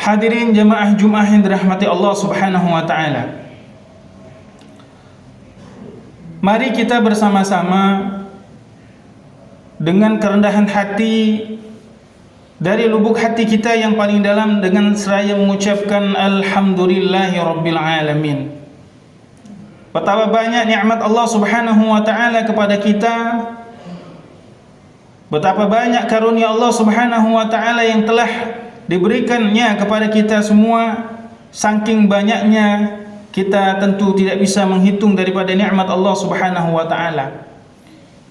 Hadirin jamaah Jumat yang dirahmati Allah Subhanahu wa taala. Mari kita bersama-sama dengan kerendahan hati dari lubuk hati kita yang paling dalam dengan seraya mengucapkan alhamdulillahi rabbil alamin. Betapa banyak nikmat Allah Subhanahu wa taala kepada kita. Betapa banyak karunia Allah Subhanahu wa taala yang telah diberikannya kepada kita semua. Saking banyaknya kita tentu tidak bisa menghitung daripada nikmat Allah Subhanahu wa taala.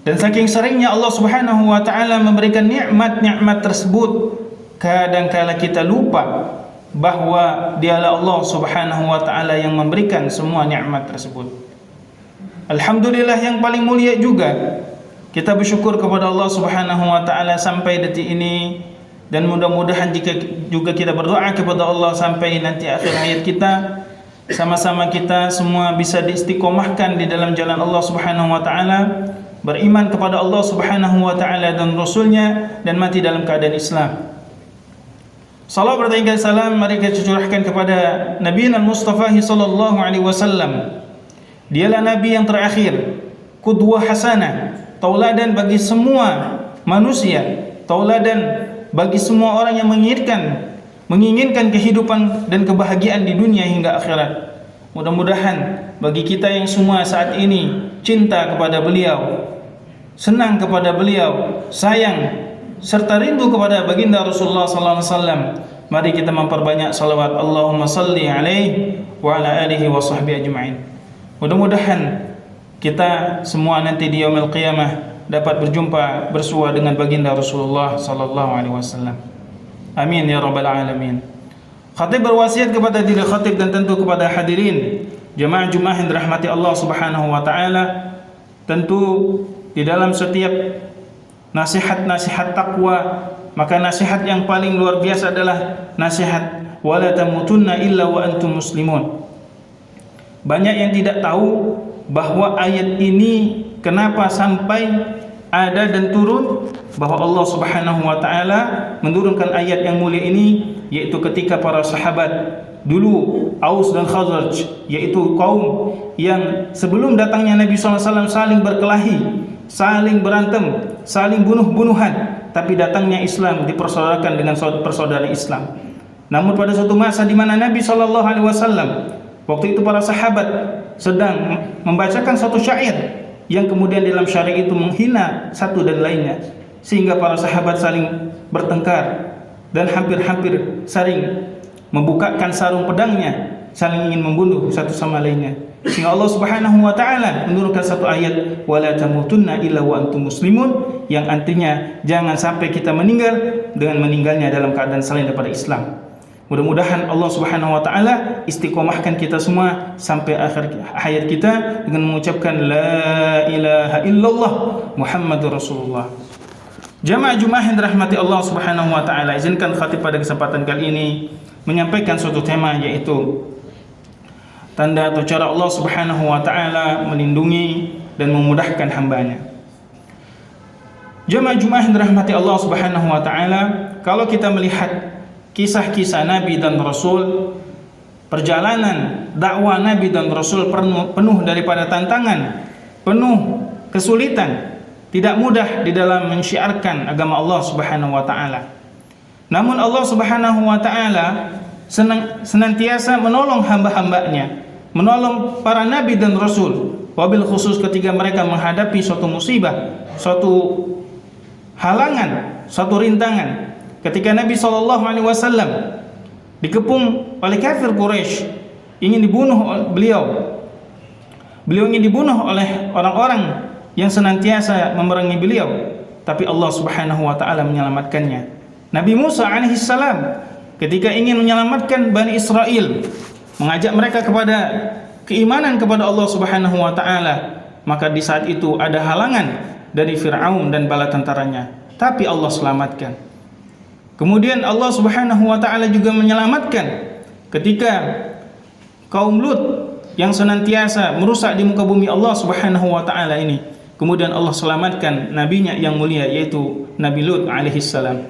Dan saking seringnya Allah Subhanahu wa taala memberikan nikmat-nikmat tersebut, kadangkala kita lupa bahwa dialah Allah Subhanahu wa taala yang memberikan semua nikmat tersebut. Alhamdulillah yang paling mulia juga kita bersyukur kepada Allah Subhanahu wa taala sampai detik ini, dan mudah-mudahan jika juga kita berdoa kepada Allah sampai nanti akhir hayat kita, sama-sama kita semua bisa diistiqomahkan di dalam jalan Allah Subhanahu wa taala, beriman kepada Allah Subhanahu wa taala dan Rasulnya, dan mati dalam keadaan Islam. Salawat dan salam mari kita curahkan kepada Nabi Mustafa sallallahu alaihi wasallam. Dialah nabi yang terakhir, qudwah hasanah, tauladan bagi semua manusia, tauladan bagi semua orang yang menginginkan kehidupan dan kebahagiaan di dunia hingga akhirat. Mudah-mudahan bagi kita yang semua saat ini cinta kepada beliau, senang kepada beliau, sayang serta rindu kepada baginda Rasulullah sallallahu alaihi wasallam, mari kita memperbanyak salawat Allahumma salli alaihi wa ala alihi wa sahbihi ajma'in. Mudah-mudahan kita semua nanti di yaumil qiyamah dapat berjumpa bersua dengan baginda Rasulullah sallallahu alaihi wasallam. Amin ya rabbal alamin. Khatib berwasiat kepada diri khatib dan tentu kepada hadirin jemaah Jumat yang dirahmati Allah Subhanahu wa taala. Tentu di dalam setiap nasihat-nasihat takwa, maka nasihat yang paling luar biasa adalah nasihat wala tamutunna illa wa antum muslimun. Banyak yang tidak tahu bahwa ayat ini kenapa sampai ada dan turun, bahwa Allah Subhanahu wa taala menurunkan ayat yang mulia ini yaitu ketika para sahabat dulu Aus dan Khazraj, yaitu kaum yang sebelum datangnya Nabi SAW saling berkelahi, saling berantem, saling bunuh-bunuhan, tapi datangnya Islam dipersaudarakan dengan persaudaraan Islam. Namun pada suatu masa di mana Nabi SAW, waktu itu para sahabat sedang membacakan suatu syair yang kemudian dalam syair itu menghina satu dan lainnya, sehingga para sahabat saling bertengkar dan hampir-hampir saling membukakan sarung pedangnya, saling ingin membunuh satu sama lainnya. Sehingga Allah Subhanahu wa taala menurunkan satu ayat wala tamutunna illa wa antum muslimun, yang artinya jangan sampai kita meninggal dengan meninggalnya dalam keadaan selain daripada Islam. Mudah-mudahan Allah Subhanahu wa taala istiqomahkan kita semua sampai akhir hayat kita dengan mengucapkan la ilaha illallah Muhammadur Rasulullah. Jamaah Jumat yang dirahmati Allah Subhanahu wa taala, izinkan khatib pada kesempatan kali ini menyampaikan suatu tema, yaitu tanda atau cara Allah Subhanahu wa taala melindungi dan memudahkan hambanya. Jamaah Jumat yang dirahmati Allah Subhanahu wa taala, kalau kita melihat kisah-kisah Nabi dan Rasul, perjalanan dakwah Nabi dan Rasul penuh daripada tantangan, penuh kesulitan, tidak mudah di dalam mensyiarkan agama Allah Subhanahu wa taala. Namun Allah Subhanahu wa taala senantiasa menolong hamba-hambanya, menolong para nabi dan rasul, wabil khusus ketika mereka menghadapi suatu musibah, suatu halangan, suatu rintangan. Ketika Nabi SAW dikepung oleh kafir Quraisy, ingin dibunuh beliau ingin dibunuh oleh orang-orang yang senantiasa memerangi beliau, tapi Allah Subhanahu wa taala menyelamatkannya. Nabi Musa alaihissalam ketika ingin menyelamatkan Bani Israel, mengajak mereka kepada keimanan kepada Allah Subhanahu wa taala, maka di saat itu ada halangan dari Fir'aun dan bala tentaranya, tapi Allah selamatkan. Kemudian Allah Subhanahu wa taala juga menyelamatkan ketika kaum Lut yang senantiasa merusak di muka bumi Allah Subhanahu wa taala ini. Kemudian Allah selamatkan nabinya yang mulia, yaitu Nabi Lut alaihissalam.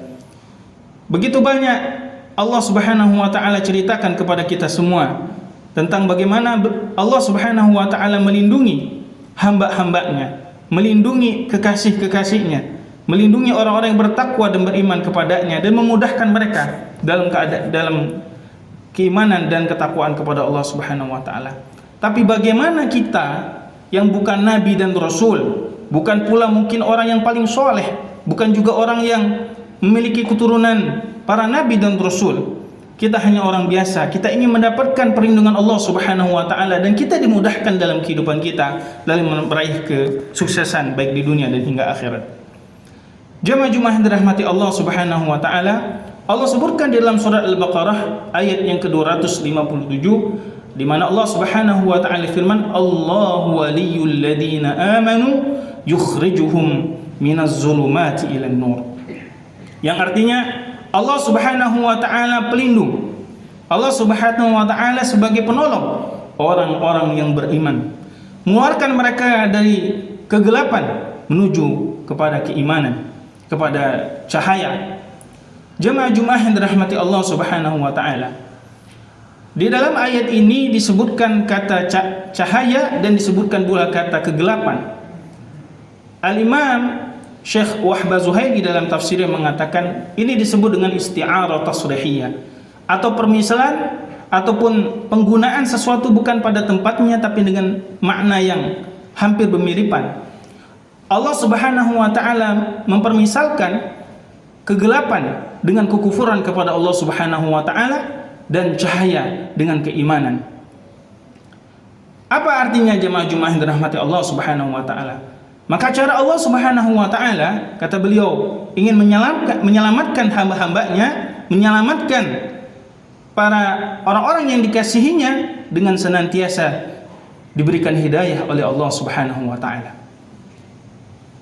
Begitu banyak Allah Subhanahu wa taala ceritakan kepada kita semua tentang bagaimana Allah Subhanahu wa taala melindungi hamba-hambanya, melindungi kekasih-kekasihnya, melindungi orang-orang yang bertakwa dan beriman kepadanya, dan memudahkan mereka dalam keimanan dan ketakwaan kepada Allah Subhanahu wa taala. Tapi bagaimana kita yang bukan nabi dan rasul, bukan pula mungkin orang yang paling soleh, bukan juga orang yang memiliki keturunan para nabi dan rasul, kita hanya orang biasa, kita ingin mendapatkan perlindungan Allah Subhanahu wa taala dan kita dimudahkan dalam kehidupan kita dalam meraih kesuksesan baik di dunia dan hingga akhirat. Jemaah yang dirahmati Allah Subhanahu wa taala, Allah sebutkan di dalam surat Al-Baqarah ayat yang ke-257, di mana Allah Subhanahu wa taala firman, Allahu waliyul ladzina amanu yukhrijuhum minaz zulumati ilan nur. Yang artinya Allah Subhanahu wa taala pelindung. Allah Subhanahu wa taala sebagai penolong orang-orang yang beriman, mengeluarkan mereka dari kegelapan menuju kepada keimanan, kepada cahaya. Jemaah yang dirahmati Allah Subhanahu wa taala, di dalam ayat ini disebutkan kata cahaya dan disebutkan pula kata kegelapan. Al-Imam Syekh Wahbah Zuhaili dalam tafsirnya mengatakan ini disebut dengan isti'arah tasrihiyah, atau permisalan ataupun penggunaan sesuatu bukan pada tempatnya tapi dengan makna yang hampir bermiripan. Allah Subhanahu wa taala mempermisalkan kegelapan dengan kekufuran kepada Allah Subhanahu wa taala dan cahaya dengan keimanan. Apa artinya jemaah yang dirahmati Allah Subhanahu wa taala? Maka cara Allah Subhanahu wa taala, kata beliau, ingin menyelamatkan hamba-hambanya, menyelamatkan para orang-orang yang dikasihinya dengan senantiasa diberikan hidayah oleh Allah Subhanahu wa taala.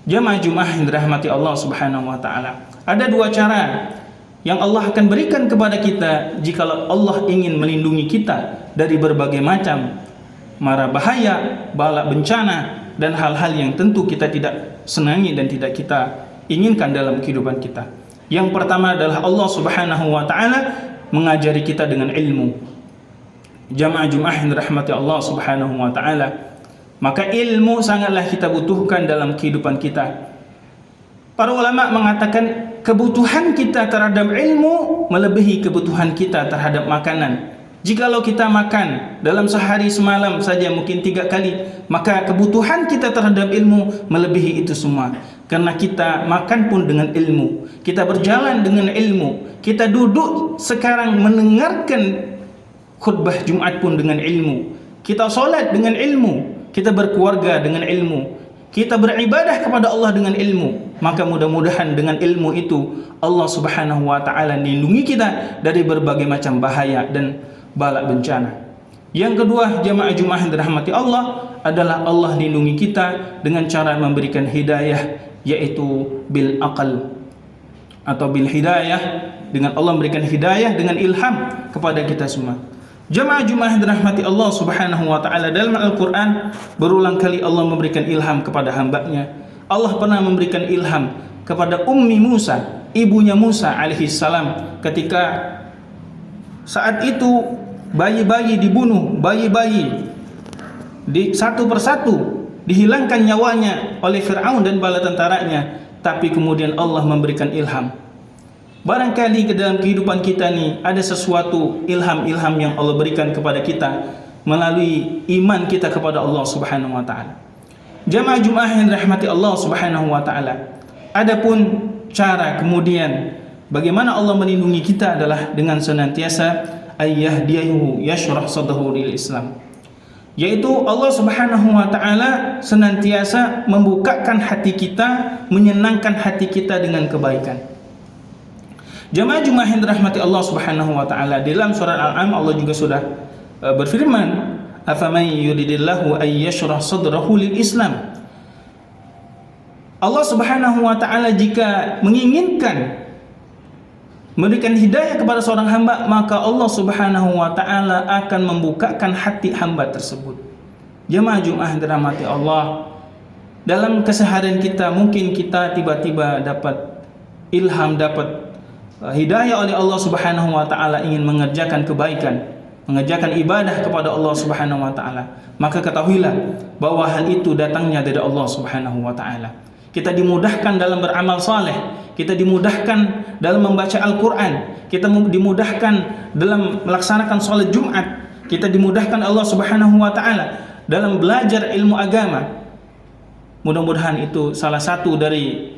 Jemaah yang dirahmati Allah Subhanahu wa taala, ada dua cara yang Allah akan berikan kepada kita jika Allah ingin melindungi kita dari berbagai macam mara bahaya, bala bencana, dan hal-hal yang tentu kita tidak senangi dan tidak kita inginkan dalam kehidupan kita. Yang pertama adalah Allah Subhanahu wa taala mengajari kita dengan ilmu. Jamaah yang dirahmati Allah Subhanahu wa taala, maka ilmu sangatlah kita butuhkan dalam kehidupan kita. Para ulama mengatakan kebutuhan kita terhadap ilmu melebihi kebutuhan kita terhadap makanan. Jikalau kita makan dalam sehari semalam saja mungkin 3 kali, maka kebutuhan kita terhadap ilmu melebihi itu semua. Karena kita makan pun dengan ilmu, kita berjalan dengan ilmu, kita duduk sekarang mendengarkan khutbah Jumat pun dengan ilmu, kita solat dengan ilmu, kita berkeluarga dengan ilmu, kita beribadah kepada Allah dengan ilmu. Maka mudah-mudahan dengan ilmu itu Allah Subhanahu wa taala melindungi kita dari berbagai macam bahaya dan bala bencana. Yang kedua, jamaah yang dirahmati Allah, adalah Allah lindungi kita dengan cara memberikan hidayah, yaitu bil aqal atau bil hidayah, dengan Allah memberikan hidayah dengan ilham kepada kita semua. Jamaah yang dirahmati Allah Subhanahu wa taala, dalam Al-Qur'an berulang kali Allah memberikan ilham kepada hambanya. Allah pernah memberikan ilham kepada Ummi Musa, ibunya Musa alaihi salam, ketika saat itu bayi-bayi dibunuh, bayi-bayi satu persatu dihilangkan nyawanya oleh Fir'aun dan bala tentaranya, tapi kemudian Allah memberikan ilham. Barangkali ke dalam kehidupan kita ni ada sesuatu ilham-ilham yang Allah berikan kepada kita melalui iman kita kepada Allah Subhanahu wa taala. Jamaah yang dirahmati Allah Subhanahu wa taala, adapun cara kemudian bagaimana Allah melindungi kita adalah dengan senantiasa ayyahdiyahu yashrah sadrahu lil Islam, yaitu Allah Subhanahu wa taala senantiasa membukakan hati kita, menyenangkan hati kita dengan kebaikan. Jamaah yang dirahmati Allah Subhanahu wa taala, dalam surat Al-An'am Allah juga sudah berfirman, afaman yuridillahu ayyashrah sadrahu lil Islam. Allah Subhanahu wa taala jika menginginkan memberikan hidayah kepada seorang hamba, maka Allah Subhanahu wa taala akan membukakan hati hamba tersebut. Jemaah yang dirahmati Allah, dalam keseharian kita mungkin kita tiba-tiba dapat ilham, dapat hidayah oleh Allah Subhanahu wa taala, ingin mengerjakan kebaikan, mengerjakan ibadah kepada Allah Subhanahu wa taala, maka ketahuilah bahwa hal itu datangnya dari Allah Subhanahu wa taala. Kita dimudahkan dalam beramal saleh, kita dimudahkan dalam membaca Al-Qur'an, kita dimudahkan dalam melaksanakan salat Jumat, kita dimudahkan Allah Subhanahu wa taala dalam belajar ilmu agama. Mudah-mudahan itu salah satu dari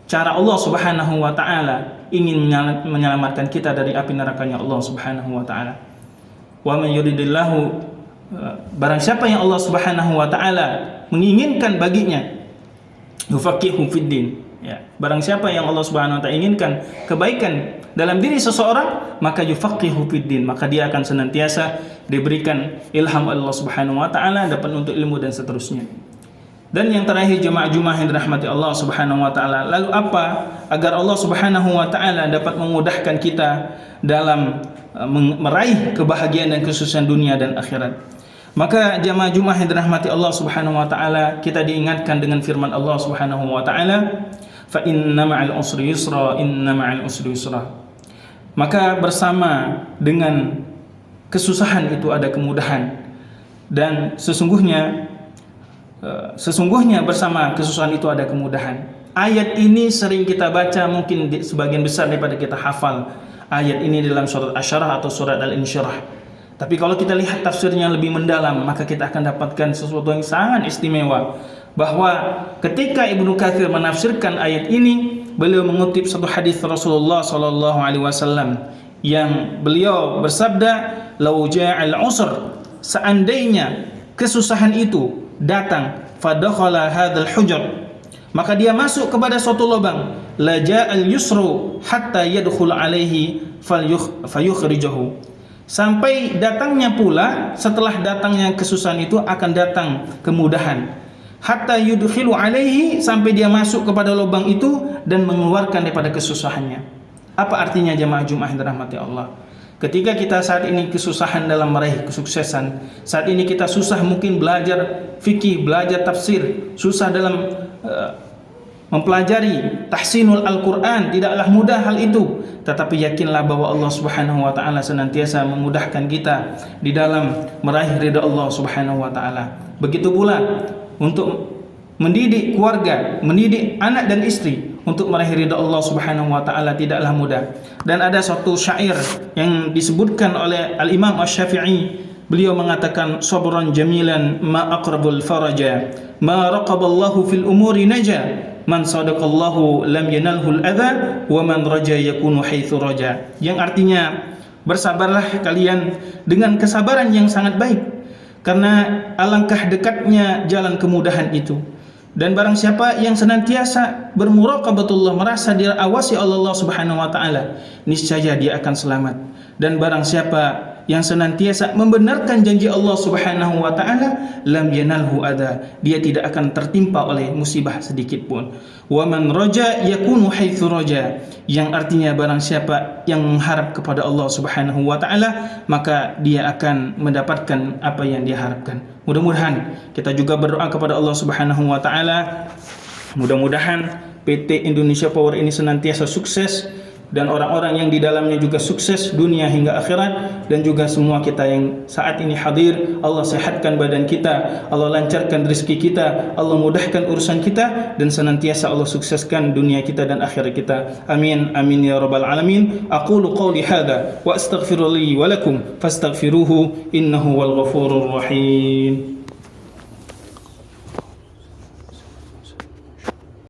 cara Allah Subhanahu wa taala ingin menyelamatkan kita dari api nerakanya Allah Subhanahu wa taala. Wa man yuridillahu, barang siapa yang Allah Subhanahu wa taala menginginkan baginya, yufaqihu fiddin, ya, barang siapa yang Allah Subhanahu wa taala inginkan kebaikan dalam diri seseorang, maka yufaqihu fiddin, maka dia akan senantiasa diberikan ilham Allah Subhanahu wa taala, dapat untuk ilmu dan seterusnya. Dan yang terakhir, jemaah-jemaah yang dirahmati Allah Subhanahu wa taala, lalu apa agar Allah Subhanahu wa taala dapat memudahkan kita dalam meraih kebahagiaan dan kesuksesan dunia dan akhirat? Maka jemaah-jemaah yang dirahmati Allah Subhanahu wa taala, kita diingatkan dengan firman Allah Subhanahu wa taala, fa inna ma'al usri yusra, inna ma'al usri yusra. Maka bersama dengan kesusahan itu ada kemudahan, dan sesungguhnya bersama kesusahan itu ada kemudahan. Ayat ini sering kita baca, mungkin sebagian besar daripada kita hafal ayat ini dalam surat Asy-Syarah atau surat Al-Insyirah. Tapi kalau kita lihat tafsirnya lebih mendalam, maka kita akan dapatkan sesuatu yang sangat istimewa, bahwa ketika Ibnu Katsir menafsirkan ayat ini, beliau mengutip satu hadis Rasulullah sallallahu alaihi wasallam yang beliau bersabda, "Lau ja'al usr", seandainya kesusahan itu datang, fadakhala hadzal hujr, maka dia masuk kepada suatu lubang, la ja'al yusru hatta yadkhul alaihi fayukhrijahu, sampai datangnya pula setelah datangnya kesusahan itu akan datang kemudahan, hatta yudkhilu alaihi, sampai dia masuk kepada lubang itu dan mengeluarkan daripada kesusahannya. Apa artinya jemaah Jumat yang dirahmati Allah? Ketika kita saat ini kesusahan dalam meraih kesuksesan, saat ini kita susah mungkin belajar fikih, belajar tafsir, susah dalam mempelajari tahsinul Al-Quran, tidaklah mudah hal itu. Tetapi yakinlah bahwa Allah Subhanahu wa taala senantiasa memudahkan kita di dalam meraih ridha Allah Subhanahu wa taala. Begitu pula untuk mendidik keluarga, mendidik anak dan istri untuk meraih ridha Allah Subhanahu wa taala tidaklah mudah. Dan ada suatu syair yang disebutkan oleh Al-Imam Asy-Syafi'i, beliau mengatakan, sabran jamilan ma aqrabul faraja, ma raqaballahu fil umuri naja, man sadaqallahu lam yanalhul adha, wa man raja yakunu haitsu raja. Yang artinya, bersabarlah kalian dengan kesabaran yang sangat baik, karena alangkah dekatnya jalan kemudahan itu. Dan barang siapa yang senantiasa bermuraqabatullah, merasa diawasi Allah Subhanahu wa taala, niscaya dia akan selamat. Dan barang siapa yang senantiasa membenarkan janji Allah Subhanahu wa taala, lam yanalhu adha, dia tidak akan tertimpa oleh musibah sedikit pun. Wa man raja yakunu haitsu raja, yang artinya barang siapa yang mengharap kepada Allah Subhanahu wa taala, maka dia akan mendapatkan apa yang dia harapkan. Mudah-mudahan kita juga berdoa kepada Allah Subhanahu wa taala, mudah-mudahan PT Indonesia Power ini senantiasa sukses, dan orang-orang yang di dalamnya juga sukses dunia hingga akhirat, dan juga semua kita yang saat ini hadir, Allah sehatkan badan kita, Allah lancarkan rezeki kita, Allah mudahkan urusan kita, dan senantiasa Allah sukseskan dunia kita dan akhirat kita. Amin amin ya rabbal alamin. Aqulu qawli hadza wa astaghfirullahi wa lakum fastaghfiruhu innahu wal ghafurur rahim.